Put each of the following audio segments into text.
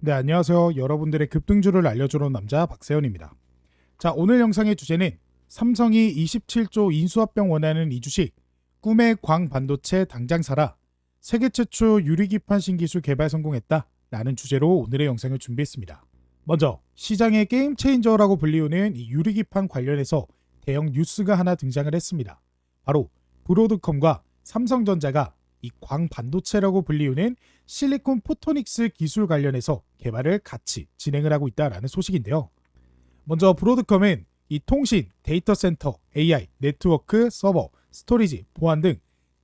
네, 안녕하세요. 여러분들의 급등주를 알려주는 남자 박세현입니다. 자, 오늘 영상의 주제는 삼성이 27조 인수합병 원하는 이 주식, 꿈의 광 반도체 당장 사라, 세계 최초 유리기판 신기술 개발 성공했다 라는 주제로 오늘의 영상을 준비했습니다. 먼저 시장의 게임 체인저라고 불리우는 이 유리기판 관련해서 대형 뉴스가 하나 등장을 했습니다. 바로 브로드컴과 삼성전자가 이 광 반도체라고 불리우는 실리콘 포토닉스 기술 관련해서 개발을 같이 진행을 하고 있다라는 소식인데요. 먼저 브로드컴은 이 통신, 데이터 센터, AI, 네트워크, 서버, 스토리지, 보안 등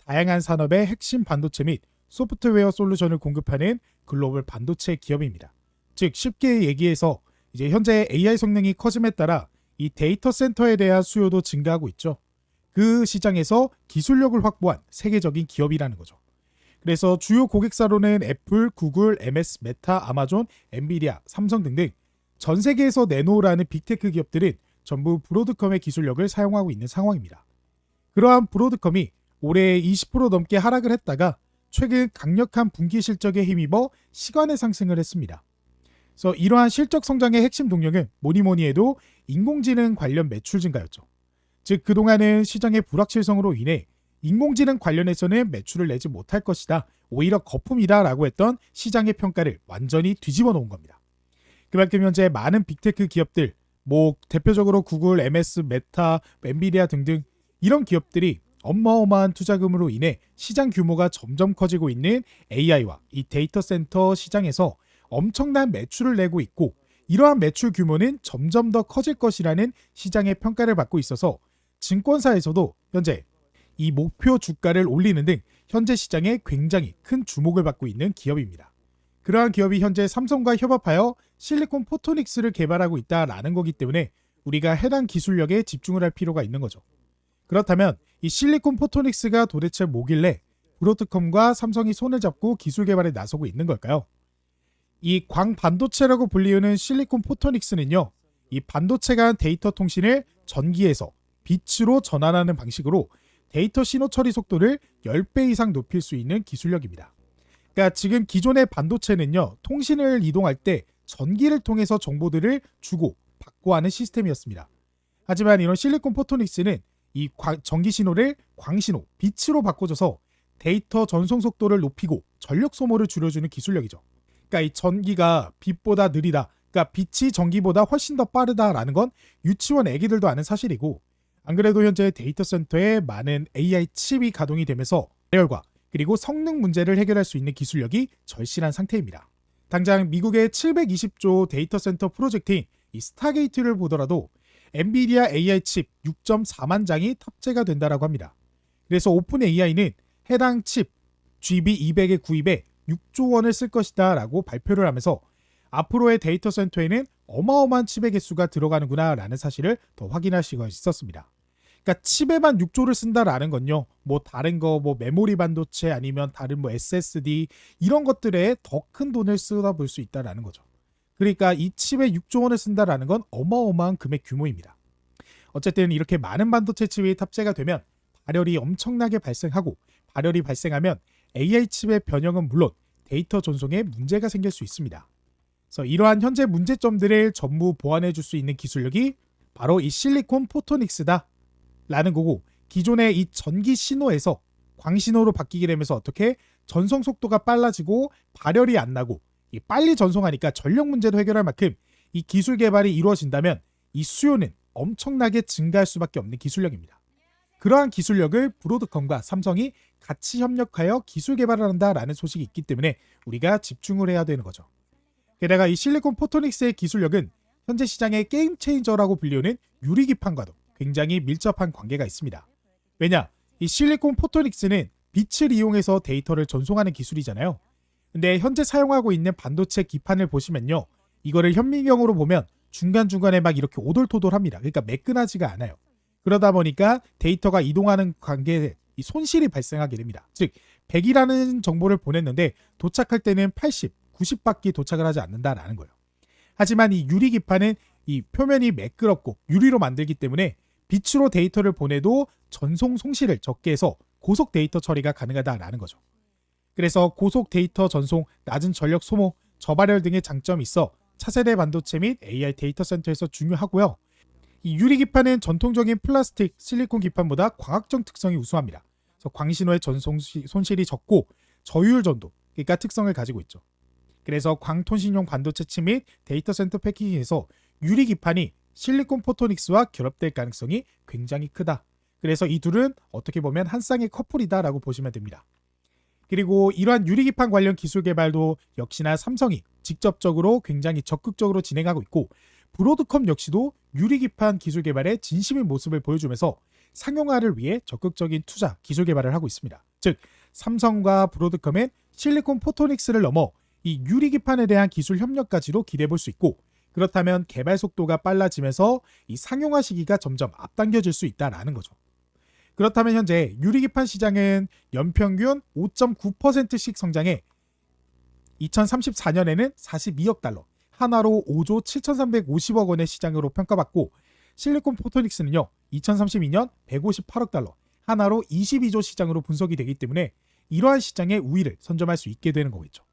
다양한 산업의 핵심 반도체 및 소프트웨어 솔루션을 공급하는 글로벌 반도체 기업입니다. 즉 쉽게 얘기해서 이제 현재 AI 성능이 커짐에 따라 이 데이터 센터에 대한 수요도 증가하고 있죠. 그 시장에서 기술력을 확보한 세계적인 기업이라는 거죠. 그래서 주요 고객사로는 애플, 구글, MS, 메타, 아마존, 엔비디아, 삼성 등등 전 세계에서 내놓으라는 빅테크 기업들은 전부 브로드컴의 기술력을 사용하고 있는 상황입니다. 그러한 브로드컴이 올해 20% 넘게 하락을 했다가 최근 강력한 분기 실적에 힘입어 시간의 상승을 했습니다. 그래서 이러한 실적 성장의 핵심 동력은 뭐니 해도 인공지능 관련 매출 증가였죠. 즉 그동안은 시장의 불확실성으로 인해 인공지능 관련해서는 매출을 내지 못할 것이다, 오히려 거품이다 라고 했던 시장의 평가를 완전히 뒤집어 놓은 겁니다. 그만큼 현재 많은 빅테크 기업들, 대표적으로 구글, MS, 메타, 엔비디아 등등 이런 기업들이 어마어마한 투자금으로 인해 시장 규모가 점점 커지고 있는 AI와 이 데이터 센터 시장에서 엄청난 매출을 내고 있고, 이러한 매출 규모는 점점 더 커질 것이라는 시장의 평가를 받고 있어서 증권사에서도 현재 이 목표 주가를 올리는 등 현재 시장에 굉장히 큰 주목을 받고 있는 기업입니다. 그러한 기업이 현재 삼성과 협업하여 실리콘 포토닉스를 개발하고 있다라는 거기 때문에 우리가 해당 기술력에 집중을 할 필요가 있는 거죠. 그렇다면 이 실리콘 포토닉스가 도대체 뭐길래 브로드컴과 삼성이 손을 잡고 기술 개발에 나서고 있는 걸까요? 이 광 반도체라고 불리우는 실리콘 포토닉스는요, 이 반도체가 데이터 통신을 전기에서 빛으로 전환하는 방식으로 데이터 신호 처리 속도를 10배 이상 높일 수 있는 기술력입니다. 그러니까 지금 기존의 반도체는요, 통신을 이동할 때 전기를 통해서 정보들을 주고 받고 하는 시스템이었습니다. 하지만 이런 실리콘 포토닉스는 이 전기 신호를 광신호, 빛으로 바꿔줘서 데이터 전송 속도를 높이고 전력 소모를 줄여주는 기술력이죠. 그러니까 이 전기가 빛보다 느리다, 그러니까 빛이 전기보다 훨씬 더 빠르다라는 건 유치원 애기들도 아는 사실이고, 안 그래도 현재 데이터 센터에 많은 AI 칩이 가동이 되면서 발열과 그리고 성능 문제를 해결할 수 있는 기술력이 절실한 상태입니다. 당장 미국의 720조 데이터 센터 프로젝트인 이 스타게이트를 보더라도 엔비디아 AI 칩 6.4만 장이 탑재가 된다라고 합니다. 그래서 오픈 AI는 해당 칩 GB200의 구입에 6조 원을 쓸 것이다 라고 발표를 하면서 앞으로의 데이터 센터에는 어마어마한 칩의 개수가 들어가는구나 라는 사실을 더 확인할 수가 있었습니다. 그러니까 칩에만 6조를 쓴다라는 건요, 다른 거 메모리 반도체 아니면 다른 SSD 이런 것들에 더 큰 돈을 쏟아볼 수 있다라는 거죠. 그러니까 이 칩에 6조 원을 쓴다라는 건 어마어마한 금액 규모입니다. 어쨌든 이렇게 많은 반도체 칩이 탑재가 되면 발열이 엄청나게 발생하고, 발열이 발생하면 AI 칩의 변형은 물론 데이터 전송에 문제가 생길 수 있습니다. 그래서 이러한 현재 문제점들을 전부 보완해 줄 수 있는 기술력이 바로 이 실리콘 포토닉스다 라는 거고, 기존의 이 전기 신호에서 광신호로 바뀌게 되면서 어떻게 전송 속도가 빨라지고 발열이 안 나고, 이 빨리 전송하니까 전력 문제도 해결할 만큼 이 기술 개발이 이루어진다면 이 수요는 엄청나게 증가할 수밖에 없는 기술력입니다. 그러한 기술력을 브로드컴과 삼성이 같이 협력하여 기술 개발을 한다라는 소식이 있기 때문에 우리가 집중을 해야 되는 거죠. 게다가 이 실리콘 포토닉스의 기술력은 현재 시장의 게임 체인저라고 불리우는 유리기판과도 굉장히 밀접한 관계가 있습니다. 왜냐? 이 실리콘 포토닉스는 빛을 이용해서 데이터를 전송하는 기술이잖아요. 근데 현재 사용하고 있는 반도체 기판을 보시면요, 이거를 현미경으로 보면 중간중간에 막 이렇게 오돌토돌합니다. 그러니까 매끈하지가 않아요. 그러다 보니까 데이터가 이동하는 관계에 이 손실이 발생하게 됩니다. 즉 100이라는 정보를 보냈는데 도착할 때는 80, 90밖에 도착을 하지 않는다라는 거예요. 하지만 이 유리기판은 이 표면이 매끄럽고 유리로 만들기 때문에 빛으로 데이터를 보내도 전송 손실을 적게 해서 고속 데이터 처리가 가능하다라는 거죠. 그래서 고속 데이터 전송, 낮은 전력 소모, 저발열 등의 장점이 있어 차세대 반도체 및 AI 데이터 센터에서 중요하고요. 이 유리 기판은 전통적인 플라스틱, 실리콘 기판보다 광학적 특성이 우수합니다. 그래서 광신호의 전송 손실이 적고 저율 전도, 그러니까 특성을 가지고 있죠. 그래서 광통신용 반도체 칩 및 데이터 센터 패키징에서 유리 기판이 실리콘 포토닉스와 결합될 가능성이 굉장히 크다. 그래서 이 둘은 어떻게 보면 한 쌍의 커플이다라고 보시면 됩니다. 그리고 이러한 유리 기판 관련 기술 개발도 역시나 삼성이 직접적으로 굉장히 적극적으로 진행하고 있고, 브로드컴 역시도 유리 기판 기술 개발에 진심인 모습을 보여주면서 상용화를 위해 적극적인 투자, 기술 개발을 하고 있습니다. 즉, 삼성과 브로드컴은 실리콘 포토닉스를 넘어 이 유리 기판에 대한 기술 협력까지도 기대해 볼 수 있고, 그렇다면 개발 속도가 빨라지면서 이 상용화 시기가 점점 앞당겨질 수 있다라는 거죠. 그렇다면 현재 유리 기판 시장은 연평균 5.9%씩 성장해 2034년에는 42억 달러, 하나로 5조 7,350억 원의 시장으로 평가받고, 실리콘 포토닉스는요 2032년 158억 달러, 하나로 22조 시장으로 분석이 되기 때문에 이러한 시장의 우위를 선점할 수 있게 되는 거겠죠.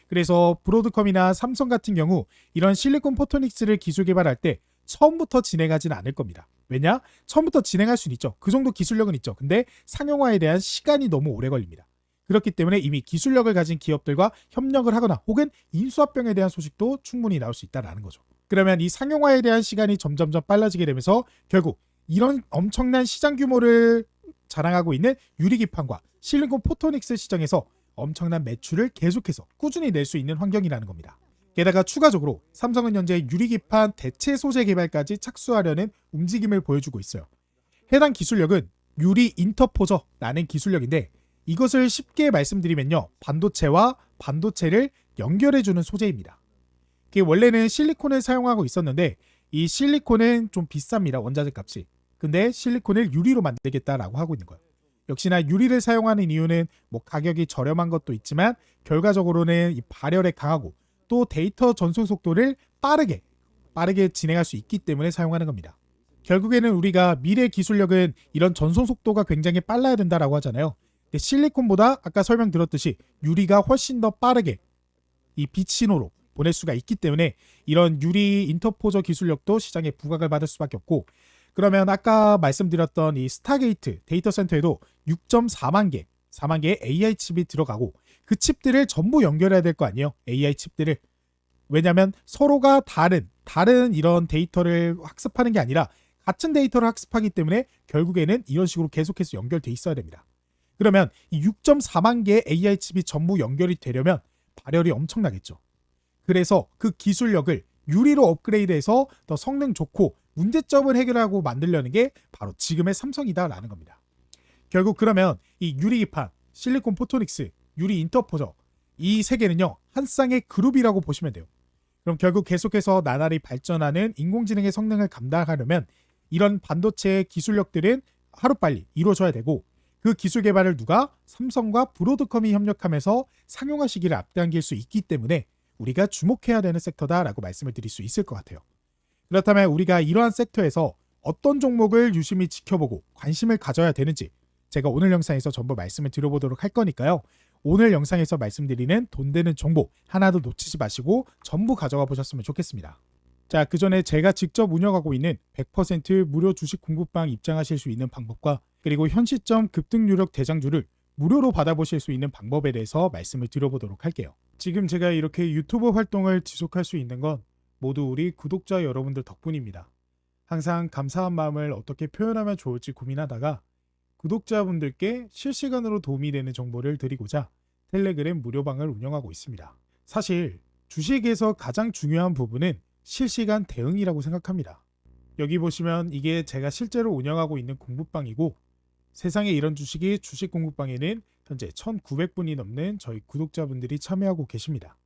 그래서 브로드컴이나 삼성 같은 경우 이런 실리콘 포토닉스를 기술 개발할 때 처음부터 진행하지는 않을 겁니다. 왜냐? 처음부터 진행할 수는 있죠. 그 정도 기술력은 있죠. 근데 상용화에 대한 시간이 너무 오래 걸립니다. 그렇기 때문에 이미 기술력을 가진 기업들과 협력을 하거나 혹은 인수합병에 대한 소식도 충분히 나올 수 있다는 거죠. 그러면 이 상용화에 대한 시간이 점점점 빨라지게 되면서 결국 이런 엄청난 시장 규모를 자랑하고 있는 유리기판과 실리콘 포토닉스 시장에서 엄청난 매출을 계속해서 꾸준히 낼 수 있는 환경이라는 겁니다. 게다가 추가적으로 삼성은 현재 유리기판 대체 소재 개발까지 착수하려는 움직임을 보여주고 있어요. 해당 기술력은 유리 인터포저라는 기술력인데, 이것을 쉽게 말씀드리면요, 반도체와 반도체를 연결해주는 소재입니다. 그게 원래는 실리콘을 사용하고 있었는데 이 실리콘은 좀 비쌉니다, 원자재 값이. 근데 실리콘을 유리로 만들겠다라고 하고 있는 거예요. 역시나 유리를 사용하는 이유는 뭐 가격이 저렴한 것도 있지만 결과적으로는 이 발열에 강하고 또 데이터 전송 속도를 빠르게 진행할 수 있기 때문에 사용하는 겁니다. 결국에는 우리가 미래 기술력은 이런 전송 속도가 굉장히 빨라야 된다라고 하잖아요. 근데 실리콘보다 아까 설명드렸듯이 유리가 훨씬 더 빠르게 이 빛 신호로 보낼 수가 있기 때문에 이런 유리 인터포저 기술력도 시장에 부각을 받을 수밖에 없고, 그러면 아까 말씀드렸던 이 스타게이트 데이터 센터에도 6.4만 개의 AI 칩이 들어가고 그 칩들을 전부 연결해야 될 거 아니에요. AI 칩들을. 왜냐하면 서로가 다른 이런 데이터를 학습하는 게 아니라 같은 데이터를 학습하기 때문에 결국에는 이런 식으로 계속해서 연결돼 있어야 됩니다. 그러면 이 6.4만 개의 AI 칩이 전부 연결이 되려면 발열이 엄청나겠죠. 그래서 그 기술력을 유리로 업그레이드해서 더 성능 좋고 문제점을 해결하고 만들려는 게 바로 지금의 삼성이다라는 겁니다. 결국 그러면 이 유리기판, 실리콘 포토닉스, 유리 인터포저, 이 세 개는요 한 쌍의 그룹이라고 보시면 돼요. 그럼 결국 계속해서 나날이 발전하는 인공지능의 성능을 감당하려면 이런 반도체 기술력들은 하루빨리 이루어져야 되고, 그 기술 개발을 누가? 삼성과 브로드컴이 협력하면서 상용화 시기를 앞당길 수 있기 때문에 우리가 주목해야 되는 섹터다라고 말씀을 드릴 수 있을 것 같아요. 그렇다면 우리가 이러한 섹터에서 어떤 종목을 유심히 지켜보고 관심을 가져야 되는지 제가 오늘 영상에서 전부 말씀을 드려보도록 할 거니까요. 오늘 영상에서 말씀드리는 돈 되는 정보 하나도 놓치지 마시고 전부 가져가 보셨으면 좋겠습니다. 자, 그 전에 제가 직접 운영하고 있는 100% 무료 주식 공부방 입장하실 수 있는 방법과 그리고 현 시점 급등 유력 대장주를 무료로 받아보실 수 있는 방법에 대해서 말씀을 드려보도록 할게요. 지금 제가 이렇게 유튜브 활동을 지속할 수 있는 건 모두 우리 구독자 여러분들 덕분입니다. 항상 감사한 마음을 어떻게 표현하면 좋을지 고민하다가 구독자분들께 실시간으로 도움이 되는 정보를 드리고자 텔레그램 무료방을 운영하고 있습니다. 사실 주식에서 가장 중요한 부분은 실시간 대응이라고 생각합니다. 여기 보시면 이게 제가 실제로 운영하고 있는 공부방이고, 세상에 이런 주식이 주식 공부방에는 현재 1,900분이 넘는 저희 구독자분들이 참여하고 계십니다.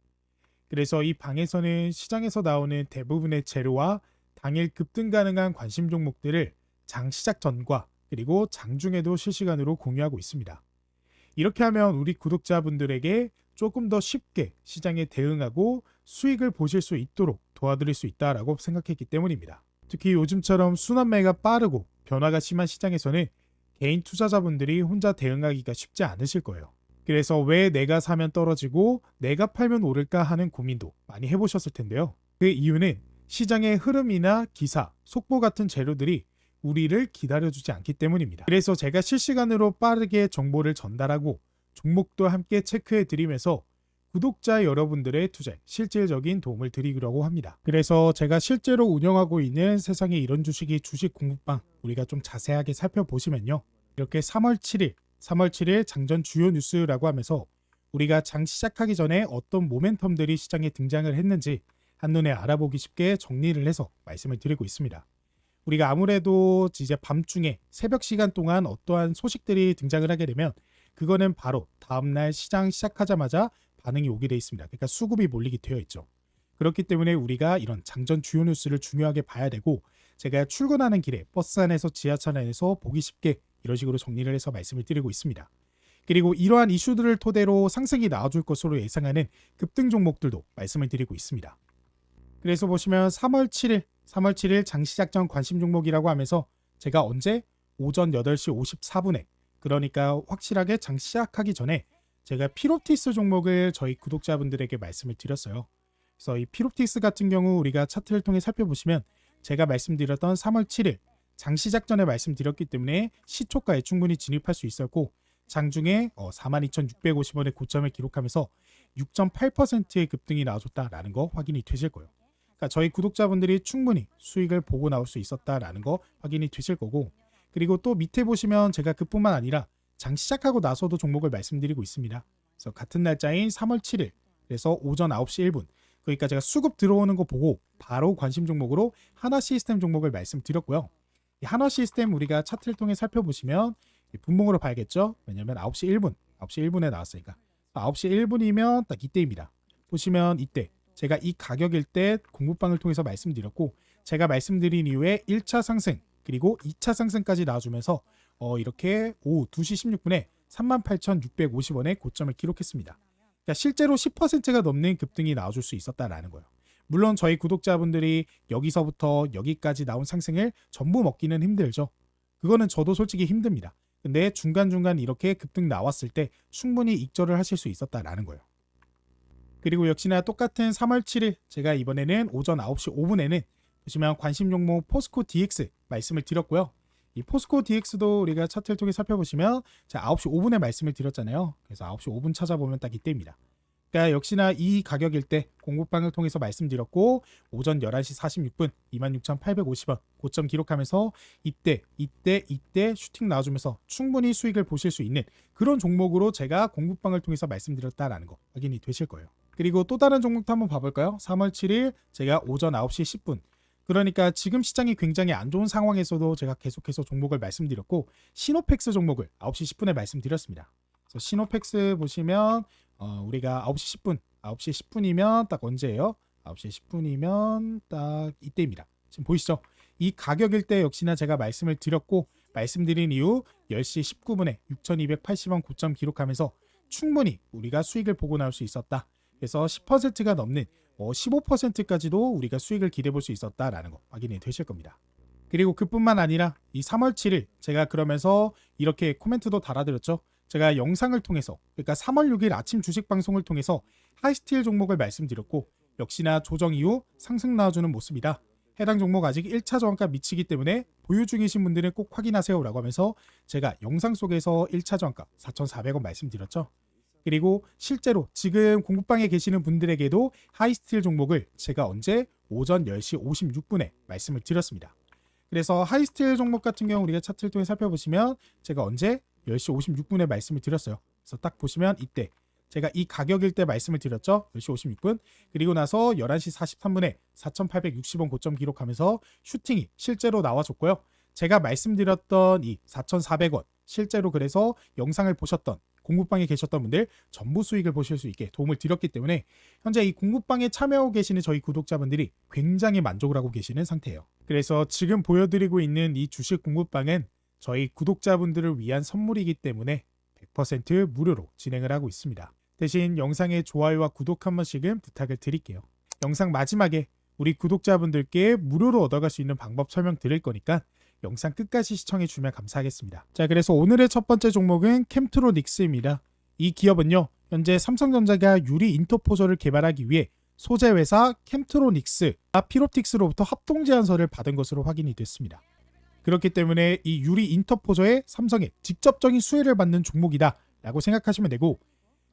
그래서 이 방에서는 시장에서 나오는 대부분의 재료와 당일 급등 가능한 관심 종목들을 장 시작 전과 그리고 장중에도 실시간으로 공유하고 있습니다. 이렇게 하면 우리 구독자분들에게 조금 더 쉽게 시장에 대응하고 수익을 보실 수 있도록 도와드릴 수 있다라고 생각했기 때문입니다. 특히 요즘처럼 순환매가 빠르고 변화가 심한 시장에서는 개인 투자자분들이 혼자 대응하기가 쉽지 않으실 거예요. 그래서 왜 내가 사면 떨어지고 내가 팔면 오를까 하는 고민도 많이 해보셨을 텐데요. 그 이유는 시장의 흐름이나 기사, 속보 같은 재료들이 우리를 기다려주지 않기 때문입니다. 그래서 제가 실시간으로 빠르게 정보를 전달하고 종목도 함께 체크해 드리면서 구독자 여러분들의 투자에 실질적인 도움을 드리려고 합니다. 그래서 제가 실제로 운영하고 있는 세상에 이런 주식이 주식 공부방 우리가 좀 자세하게 살펴보시면요. 이렇게 3월 7일 장전 주요 뉴스라고 하면서 우리가 장 시작하기 전에 어떤 모멘텀들이 시장에 등장을 했는지 한눈에 알아보기 쉽게 정리를 해서 말씀을 드리고 있습니다. 우리가 아무래도 이제 밤중에 새벽 시간 동안 어떠한 소식들이 등장을 하게 되면 그거는 바로 다음날 시장 시작하자마자 반응이 오게 돼 있습니다. 그러니까 수급이 몰리게 되어 있죠. 그렇기 때문에 우리가 이런 장전 주요 뉴스를 중요하게 봐야 되고 제가 출근하는 길에 버스 안에서 지하철 안에서 보기 쉽게 이런 식으로 정리를 해서 말씀을 드리고 있습니다. 그리고 이러한 이슈들을 토대로 상승이 나와줄 것으로 예상하는 급등 종목들도 말씀을 드리고 있습니다. 그래서 보시면 3월 7일 장 시작 전 관심 종목이라고 하면서 제가 언제? 오전 8시 54분에 그러니까 확실하게 장 시작하기 전에 제가 피롭티스 종목을 저희 구독자분들에게 말씀을 드렸어요. 그래서 이 피롭티스 같은 경우 우리가 차트를 통해 살펴보시면 제가 말씀드렸던 3월 7일 장 시작 전에 말씀드렸기 때문에 시초가에 충분히 진입할 수 있었고 장중에 42,650원의 고점을 기록하면서 6.8%의 급등이 나와줬다라는 거 확인이 되실 거예요. 그러니까 저희 구독자분들이 충분히 수익을 보고 나올 수 있었다라는 거 확인이 되실 거고 그리고 또 밑에 보시면 제가 그뿐만 아니라 장 시작하고 나서도 종목을 말씀드리고 있습니다. 그래서 같은 날짜인 3월 7일 그래서 오전 9시 1분 그러니까 제가 수급 들어오는 거 보고 바로 관심 종목으로 하나 시스템 종목을 말씀드렸고요. 이 하나 시스템 우리가 차트를 통해 살펴보시면 분봉으로 봐야겠죠. 왜냐면 9시 1분에 나왔으니까 9시 1분이면 딱 이때입니다. 보시면 이때 제가 이 가격일 때 공부방을 통해서 말씀드렸고 제가 말씀드린 이후에 1차 상승 그리고 2차 상승까지 나와주면서 이렇게 오후 2시 16분에 38,650원의 고점을 기록했습니다. 그러니까 실제로 10%가 넘는 급등이 나와줄 수 있었다라는 거예요. 물론 저희 구독자분들이 여기서부터 여기까지 나온 상승을 전부 먹기는 힘들죠. 그거는 저도 솔직히 힘듭니다. 근데 중간중간 이렇게 급등 나왔을 때 충분히 익절을 하실 수 있었다라는 거예요. 그리고 역시나 똑같은 3월 7일 제가 이번에는 오전 9시 5분에는 보시면 관심 종목 포스코 DX 말씀을 드렸고요. 이 포스코 DX도 우리가 차트를 통해 살펴보시면 제가 9시 5분에 말씀을 드렸잖아요. 그래서 9시 5분 찾아보면 딱 이때입니다. 그러니까 역시나 이 가격일 때 공부방을 통해서 말씀드렸고 오전 11시 46분 26,850원 고점 기록하면서 이때 슈팅 나와주면서 충분히 수익을 보실 수 있는 그런 종목으로 제가 공부방을 통해서 말씀드렸다라는 거 확인이 되실 거예요. 그리고 또 다른 종목도 한번 봐볼까요? 3월 7일 제가 오전 9시 10분 그러니까 지금 시장이 굉장히 안 좋은 상황에서도 제가 계속해서 종목을 말씀드렸고 시노펙스 종목을 9시 10분에 말씀드렸습니다. 그래서 시노펙스 보시면 우리가 9시 10분이면 딱 언제예요? 9시 10분이면 딱 이때입니다. 지금 보이시죠? 이 가격일 때 역시나 제가 말씀을 드렸고 말씀드린 이후 10시 19분에 6,280원 고점 기록하면서 충분히 우리가 수익을 보고 나올 수 있었다. 그래서 10%가 넘는 15%까지도 우리가 수익을 기대해 볼 수 있었다라는 거 확인이 되실 겁니다. 그리고 그뿐만 아니라 이 3월 7일 제가 그러면서 이렇게 코멘트도 달아드렸죠. 제가 영상을 통해서 그러니까 3월 6일 아침 주식 방송을 통해서 하이스틸 종목을 말씀드렸고 역시나 조정 이후 상승 나와주는 모습이다. 해당 종목 아직 1차 저항가 미치기 때문에 보유 중이신 분들은 꼭 확인하세요 라고 하면서 제가 영상 속에서 1차 저항가 4,400원 말씀드렸죠. 그리고 실제로 지금 공부방에 계시는 분들에게도 하이스틸 종목을 제가 언제? 오전 10시 56분에 말씀을 드렸습니다. 그래서 하이스틸 종목 같은 경우 우리가 차트를 통해 살펴보시면 제가 언제? 10시 56분에 말씀을 드렸어요. 그래서 딱 보시면 이때 제가 이 가격일 때 말씀을 드렸죠. 10시 56분. 그리고 나서 11시 43분에 4,860원 고점 기록하면서 슈팅이 실제로 나와줬고요. 제가 말씀드렸던 이 4,400원 실제로 그래서 영상을 보셨던 공부방에 계셨던 분들 전부 수익을 보실 수 있게 도움을 드렸기 때문에 현재 이 공부방에 참여하고 계시는 저희 구독자분들이 굉장히 만족을 하고 계시는 상태예요. 그래서 지금 보여드리고 있는 이 주식 공부방은 저희 구독자분들을 위한 선물이기 때문에 100% 무료로 진행을 하고 있습니다. 대신 영상의 좋아요와 구독 한 번씩은 부탁을 드릴게요. 영상 마지막에 우리 구독자분들께 무료로 얻어갈 수 있는 방법 설명 드릴 거니까 영상 끝까지 시청해 주면 감사하겠습니다. 자, 그래서 오늘의 첫 번째 종목은 캠트로닉스입니다. 이 기업은요, 현재 삼성전자가 유리 인터포저를 개발하기 위해 소재 회사 캠트로닉스와 피롭틱스로부터 합동 제안서를 받은 것으로 확인이 됐습니다. 그렇기 때문에 이 유리 인터포저에 삼성의 직접적인 수혜를 받는 종목이다 라고 생각하시면 되고,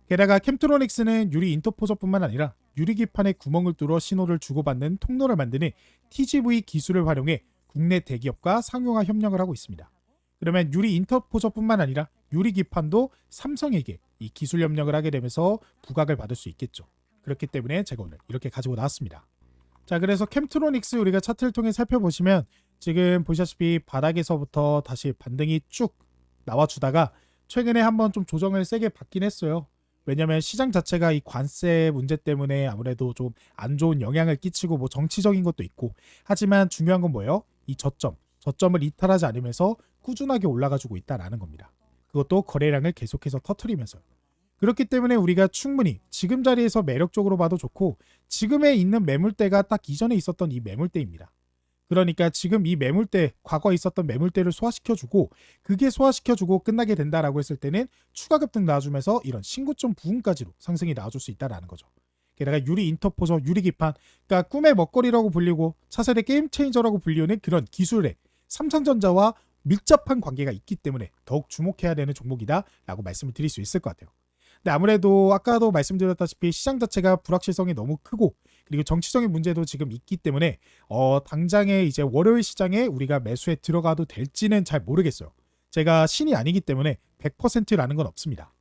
게다가 캠트로닉스는 유리 인터포저뿐만 아니라 유리기판에 구멍을 뚫어 신호를 주고받는 통로를 만드는 TGV 기술을 활용해 국내 대기업과 상용화 협력을 하고 있습니다. 그러면 유리 인터포저뿐만 아니라 유리기판도 삼성에게 이 기술 협력을 하게 되면서 부각을 받을 수 있겠죠. 그렇기 때문에 제가 오늘 이렇게 가지고 나왔습니다. 자, 그래서 캠트로닉스 우리가 차트를 통해 살펴보시면 지금 보시다시피 바닥에서부터 다시 반등이 쭉 나와주다가 최근에 한번 좀 조정을 세게 받긴 했어요. 왜냐면 시장 자체가 이 관세 문제 때문에 아무래도 좀 안 좋은 영향을 끼치고 뭐 정치적인 것도 있고, 하지만 중요한 건 뭐예요? 이 저점을 이탈하지 않으면서 꾸준하게 올라가지고 있다라는 겁니다. 그것도 거래량을 계속해서 터트리면서. 그렇기 때문에 우리가 충분히 지금 자리에서 매력적으로 봐도 좋고, 지금에 있는 매물대가 딱 이전에 있었던 이 매물대입니다. 그러니까 지금 이 매물대, 과거에 있었던 매물대를 소화시켜주고, 그게 소화시켜주고 끝나게 된다라고 했을 때는 추가 급등 나와주면서 이런 신고점 부분까지로 상승이 나와줄 수 있다라는 거죠. 게다가 유리 인터포저, 유리기판, 그러니까 꿈의 먹거리라고 불리고 차세대 게임 체인저라고 불리는 그런 기술에 삼성전자와 밀접한 관계가 있기 때문에 더욱 주목해야 되는 종목이다라고 말씀을 드릴 수 있을 것 같아요. 근데 아무래도 아까도 말씀드렸다시피 시장 자체가 불확실성이 너무 크고, 그리고 정치적인 문제도 지금 있기 때문에 당장에 이제 월요일 시장에 우리가 매수에 들어가도 될지는 잘 모르겠어요. 제가 신이 아니기 때문에 100%라는 건 없습니다.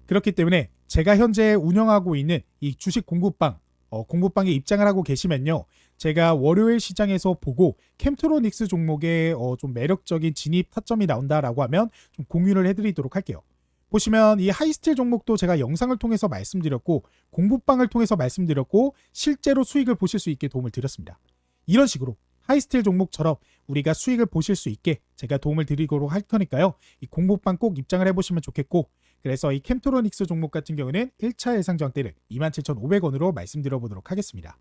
그렇기 때문에 제가 현재 운영하고 있는 이 주식 공부방에 입장을 하고 계시면요, 제가 월요일 시장에서 보고 캠트로닉스 종목에 좀 매력적인 진입 타점이 나온다라고 하면 좀 공유를 해드리도록 할게요. 보시면 이 하이스틸 종목도 제가 영상을 통해서 말씀드렸고, 공부방을 통해서 말씀드렸고, 실제로 수익을 보실 수 있게 도움을 드렸습니다. 이런 식으로 하이스틸 종목처럼 우리가 수익을 보실 수 있게 제가 도움을 드리도록 할 거니까요, 이 공부방 꼭 입장을 해보시면 좋겠고, 그래서 이 캠트로닉스 종목 같은 경우는 1차 예상 저항대를 27,500원으로 말씀드려보도록 하겠습니다.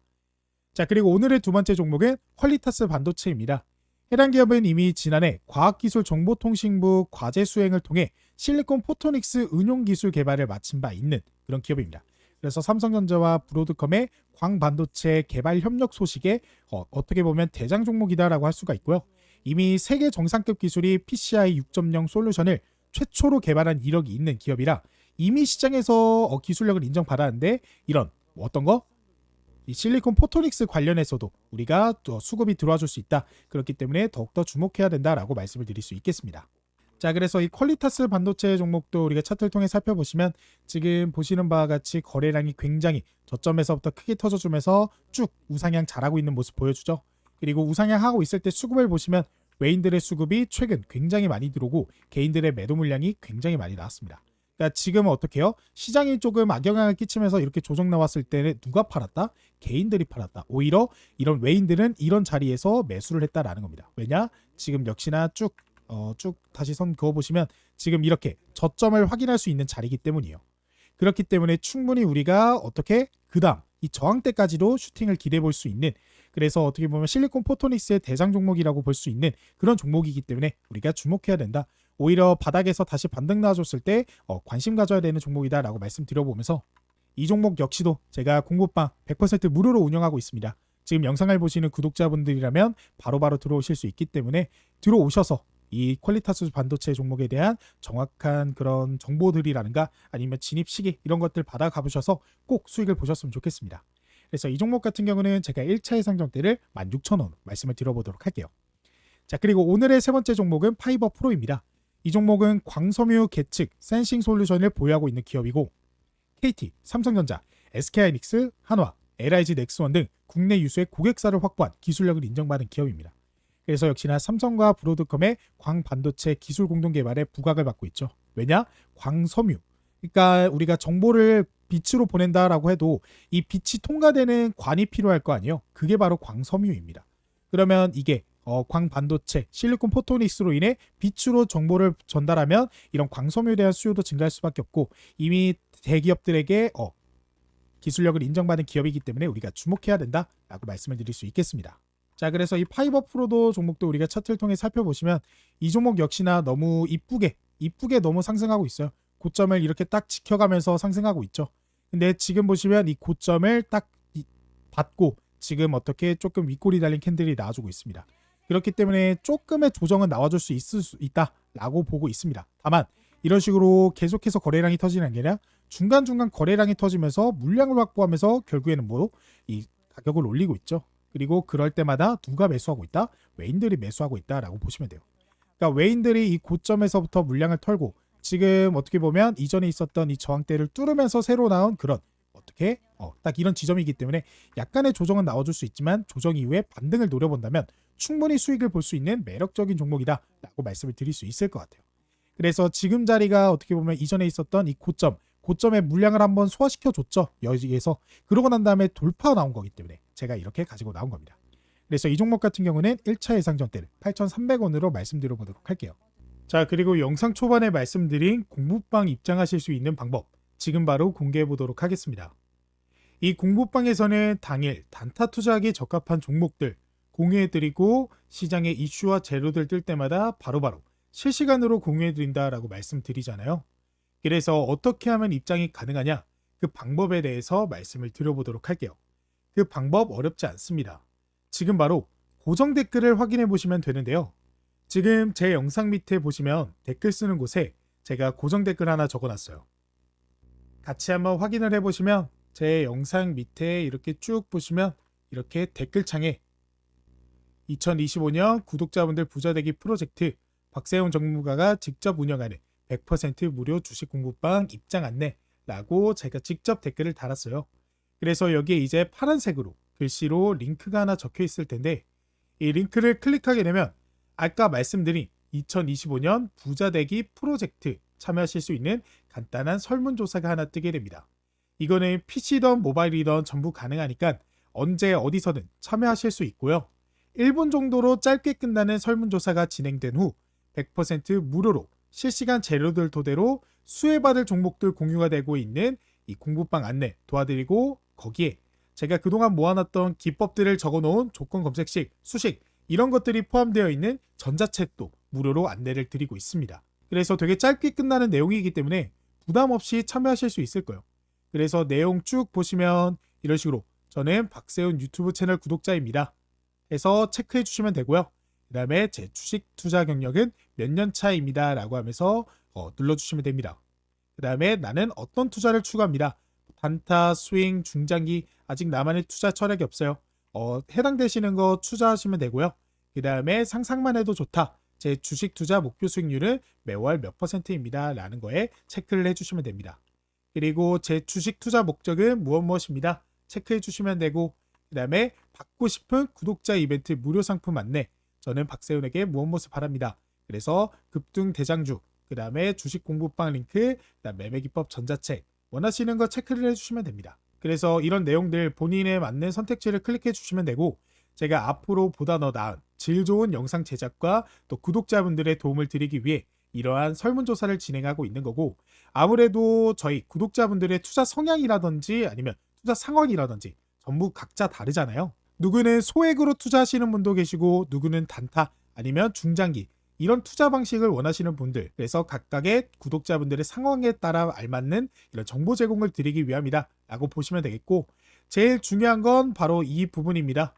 자, 그리고 오늘의 두 번째 종목은 퀄리타스 반도체입니다. 해당 기업은 이미 지난해 과학기술정보통신부 과제 수행을 통해 실리콘 포토닉스 응용기술 개발을 마친 바 있는 그런 기업입니다. 그래서 삼성전자와 브로드컴의 광반도체 개발 협력 소식에 어떻게 보면 대장 종목이다라고 할 수가 있고요. 이미 세계 정상급 기술이 PCI 6.0 솔루션을 최초로 개발한 이력이 있는 기업이라 이미 시장에서 기술력을 인정받았는데, 이런 어떤 거? 이 실리콘 포토닉스 관련해서도 우리가 또 수급이 들어와 줄 수 있다. 그렇기 때문에 더욱더 주목해야 된다라고 말씀을 드릴 수 있겠습니다. 자, 그래서 이 퀄리타스 반도체 종목도 우리가 차트를 통해 살펴보시면 지금 보시는 바와 같이 거래량이 굉장히 저점에서부터 크게 터져주면서 쭉 우상향 잘하고 있는 모습 보여주죠. 그리고 우상향 하고 있을 때 수급을 보시면 외인들의 수급이 최근 굉장히 많이 들어오고 개인들의 매도 물량이 굉장히 많이 나왔습니다. 그러니까 지금은 어떻게 해요? 시장이 조금 악영향을 끼치면서 이렇게 조정 나왔을 때는 누가 팔았다? 개인들이 팔았다. 오히려 이런 외인들은 이런 자리에서 매수를 했다라는 겁니다. 왜냐? 지금 역시나 쭉 다시 선 그어보시면 지금 이렇게 저점을 확인할 수 있는 자리이기 때문이에요. 그렇기 때문에 충분히 우리가 어떻게 그 다음 이 저항대까지도 슈팅을 기대해 볼 수 있는, 그래서 어떻게 보면 실리콘 포토닉스의 대장 종목이라고 볼 수 있는 그런 종목이기 때문에 우리가 주목해야 된다. 오히려 바닥에서 다시 반등 나와줬을 때 관심 가져야 되는 종목이다라고 말씀드려보면서, 이 종목 역시도 제가 공부방 100% 무료로 운영하고 있습니다. 지금 영상을 보시는 구독자분들이라면 바로바로 들어오실 수 있기 때문에 들어오셔서 이 퀄리타스 반도체 종목에 대한 정확한 그런 정보들이라든가 아니면 진입 시기 이런 것들 받아 가보셔서 꼭 수익을 보셨으면 좋겠습니다. 그래서 이 종목 같은 경우는 제가 1차 예상정대를 16,000원 말씀을 드려보도록 할게요. 자, 그리고 오늘의 세 번째 종목은 파이버 프로입니다. 이 종목은 광섬유 계측 센싱 솔루션을 보유하고 있는 기업이고, KT, 삼성전자, SK하이닉스, 한화, LIG 넥스원 등 국내 유수의 고객사를 확보한 기술력을 인정받은 기업입니다. 그래서 역시나 삼성과 브로드컴의 광반도체 기술 공동 개발에 부각을 받고 있죠. 왜냐? 광섬유. 그러니까 우리가 정보를 빛으로 보낸다라고 해도 이 빛이 통과되는 관이 필요할 거 아니에요. 그게 바로 광섬유입니다. 그러면 이게 광반도체, 실리콘 포토닉스로 인해 빛으로 정보를 전달하면 이런 광섬유에 대한 수요도 증가할 수밖에 없고, 이미 대기업들에게 기술력을 인정받은 기업이기 때문에 우리가 주목해야 된다라고 말씀을 드릴 수 있겠습니다. 자, 그래서 이 파이버 프로도 종목도 우리가 차트를 통해 살펴보시면 이 종목 역시나 너무 이쁘게 너무 상승하고 있어요. 고점을 이렇게 딱 지켜가면서 상승하고 있죠. 근데 지금 보시면 이 고점을 딱 받고 지금 어떻게 조금 윗골이 달린 캔들이 나와주고 있습니다. 그렇기 때문에 조금의 조정은 나와줄 수 있다라고 보고 있습니다. 다만 이런 식으로 계속해서 거래량이 터지는 게 아니라 중간중간 거래량이 터지면서 물량을 확보하면서 결국에는 이 가격을 올리고 있죠. 그리고 그럴 때마다 누가 매수하고 있다? 외인들이 매수하고 있다라고 보시면 돼요. 그러니까 외인들이 이 고점에서부터 물량을 털고 지금 어떻게 보면 이전에 있었던 이 저항대를 뚫으면서 새로 나온 그런 어떻게 딱 이런 지점이기 때문에 약간의 조정은 나와줄 수 있지만 조정 이후에 반등을 노려본다면 충분히 수익을 볼 수 있는 매력적인 종목이다라고 말씀을 드릴 수 있을 것 같아요. 그래서 지금 자리가 어떻게 보면 이전에 있었던 이 고점의 물량을 한번 소화시켜 줬죠. 여기에서 그러고 난 다음에 돌파 나온 거기 때문에 제가 이렇게 가지고 나온 겁니다. 그래서 이 종목 같은 경우는 1차 예상 전대를 8,300원으로 말씀드려 보도록 할게요. 자, 그리고 영상 초반에 말씀드린 공부방 입장하실 수 있는 방법 지금 바로 공개해 보도록 하겠습니다. 이 공부방에서는 당일 단타 투자하기 적합한 종목들 공유해 드리고 시장에 이슈와 재료들 뜰 때마다 바로바로 실시간으로 공유해 드린다라고 말씀드리잖아요. 그래서 어떻게 하면 입장이 가능하냐? 그 방법에 대해서 말씀을 드려보도록 할게요. 그 방법 어렵지 않습니다. 지금 바로 고정 댓글을 확인해 보시면 되는데요. 지금 제 영상 밑에 보시면 댓글 쓰는 곳에 제가 고정 댓글 하나 적어놨어요. 같이 한번 확인을 해보시면 제 영상 밑에 이렇게 쭉 보시면 이렇게 댓글창에 2025년 구독자분들 부자되기 프로젝트 박세훈 전문가가 직접 운영하는 100% 무료 주식 공부방 입장 안내라고 제가 직접 댓글을 달았어요. 그래서 여기에 이제 파란색으로 글씨로 링크가 하나 적혀 있을 텐데 이 링크를 클릭하게 되면 아까 말씀드린 2025년 부자되기 프로젝트 참여하실 수 있는 간단한 설문조사가 하나 뜨게 됩니다. 이거는 PC든 모바일이든 전부 가능하니까 언제 어디서든 참여하실 수 있고요. 1분 정도로 짧게 끝나는 설문조사가 진행된 후 100% 무료로 실시간 재료들 토대로 수혜받을 종목들 공유가 되고 있는 이 공부방 안내 도와드리고 거기에 제가 그동안 모아놨던 기법들을 적어놓은 조건 검색식, 수식 이런 것들이 포함되어 있는 전자책도 무료로 안내를 드리고 있습니다. 그래서 되게 짧게 끝나는 내용이기 때문에 부담 없이 참여하실 수 있을 거예요. 그래서 내용 쭉 보시면 이런 식으로 저는 박세훈 유튜브 채널 구독자입니다 해서 체크해 주시면 되고요. 그 다음에 제 주식 투자 경력은 몇 년 차입니다 라고 하면서 눌러주시면 됩니다. 그 다음에 나는 어떤 투자를 추구합니다. 단타, 스윙, 중장기 아직 나만의 투자 철학이 없어요. 해당되시는 거 투자하시면 되고요. 그 다음에 상상만 해도 좋다. 제 주식 투자 목표 수익률은 매월 몇 %입니다 라는 거에 체크를 해주시면 됩니다. 그리고 제 주식 투자 목적은 무엇입니다. 체크해 주시면 되고 그 다음에 받고 싶은 구독자 이벤트 무료 상품 안내 저는 박세훈에게 무엇 바랍니다. 그래서 급등 대장주 그 다음에 주식 공부방 링크 그 다음 매매기법 전자책 원하시는 거 체크를 해주시면 됩니다. 그래서 이런 내용들 본인에 맞는 선택지를 클릭해 주시면 되고 제가 앞으로 보다 더 나은 질 좋은 영상 제작과 또 구독자분들의 도움을 드리기 위해 이러한 설문조사를 진행하고 있는 거고 아무래도 저희 구독자분들의 투자 성향이라든지 아니면 투자 상황이라든지 전부 각자 다르잖아요. 누구는 소액으로 투자하시는 분도 계시고 누구는 단타 아니면 중장기 이런 투자 방식을 원하시는 분들 그래서 각각의 구독자분들의 상황에 따라 알맞는 이런 정보 제공을 드리기 위함이다 라고 보시면 되겠고 제일 중요한 건 바로 이 부분입니다.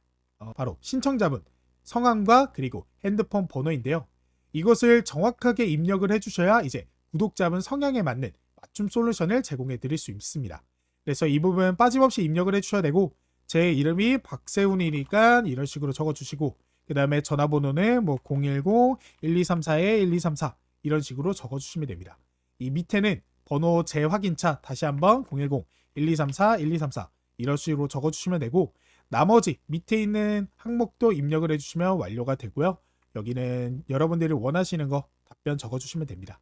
바로 신청자분 성함과 그리고 핸드폰 번호인데요. 이것을 정확하게 입력을 해주셔야 이제 구독자분 성향에 맞는 맞춤 솔루션을 제공해 드릴 수 있습니다. 그래서 이 부분 빠짐없이 입력을 해주셔야 되고 제 이름이 박세훈이니까 이런 식으로 적어주시고 그 다음에 전화번호는 010-1234-1234 이런 식으로 적어주시면 됩니다. 이 밑에는 번호 재확인차 다시 한번 010-1234-1234 이런 식으로 적어주시면 되고 나머지 밑에 있는 항목도 입력을 해주시면 완료가 되고요. 여기는 여러분들이 원하시는 거 답변 적어주시면 됩니다.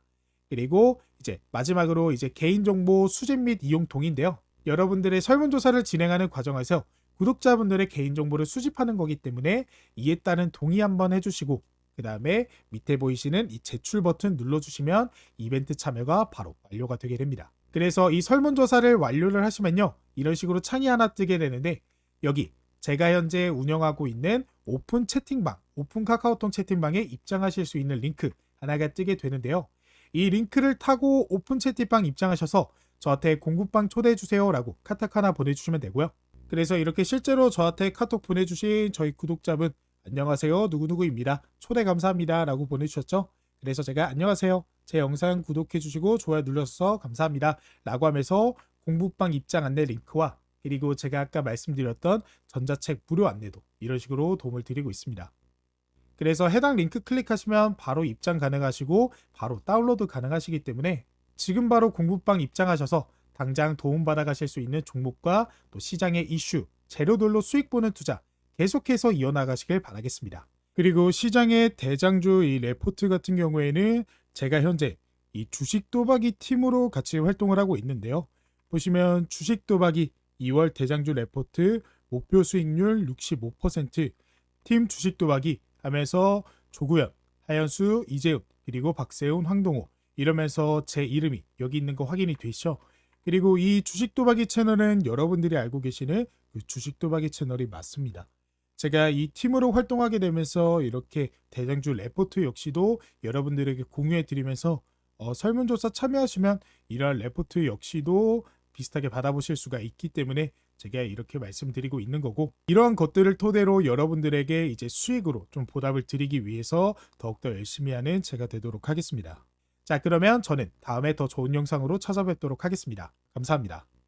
그리고 이제 마지막으로 이제 개인정보 수집 및 이용 동의인데요. 여러분들의 설문조사를 진행하는 과정에서 구독자분들의 개인정보를 수집하는 거기 때문에 이에 따른 동의 한번 해주시고 그 다음에 밑에 보이시는 이 제출 버튼 눌러주시면 이벤트 참여가 바로 완료가 되게 됩니다. 그래서 이 설문조사를 완료를 하시면요. 이런 식으로 창이 하나 뜨게 되는데 여기 제가 현재 운영하고 있는 오픈 채팅방, 오픈 카카오톡 채팅방에 입장하실 수 있는 링크 하나가 뜨게 되는데요. 이 링크를 타고 오픈 채팅방 입장하셔서 저한테 공부방 초대해주세요 라고 카톡 하나 보내주시면 되고요. 그래서 이렇게 실제로 저한테 카톡 보내주신 저희 구독자분 안녕하세요 누구누구입니다. 초대 감사합니다 라고 보내주셨죠. 그래서 제가 안녕하세요. 제 영상 구독해주시고 좋아요 눌러주셔서 감사합니다 라고 하면서 공부방 입장 안내 링크와 그리고 제가 아까 말씀드렸던 전자책 무료 안내도 이런 식으로 도움을 드리고 있습니다. 그래서 해당 링크 클릭하시면 바로 입장 가능하시고 바로 다운로드 가능하시기 때문에 지금 바로 공부방 입장하셔서 당장 도움받아 가실 수 있는 종목과 또 시장의 이슈, 재료들로 수익 보는 투자 계속해서 이어나가시길 바라겠습니다. 그리고 시장의 대장주 이 레포트 같은 경우에는 제가 현재 이 주식 도박이 팀으로 같이 활동을 하고 있는데요. 보시면 주식 도박이 2월 대장주 레포트 목표 수익률 65%, 팀 주식 도박이 하면서 조구현, 하연수, 이재훈, 그리고 박세훈, 황동호 이러면서 제 이름이 여기 있는 거 확인이 되시죠? 그리고 이 주식 도박이 채널은 여러분들이 알고 계시는 그 주식 도박이 채널이 맞습니다. 제가 이 팀으로 활동하게 되면서 이렇게 대장주 레포트 역시도 여러분들에게 공유해 드리면서 설문조사 참여하시면 이러한 레포트 역시도 비슷하게 받아보실 수가 있기 때문에 제가 이렇게 말씀드리고 있는 거고, 이러한 것들을 토대로 여러분들에게 이제 수익으로 좀 보답을 드리기 위해서 더욱더 열심히 하는 제가 되도록 하겠습니다. 자, 그러면 저는 다음에 더 좋은 영상으로 찾아뵙도록 하겠습니다. 감사합니다.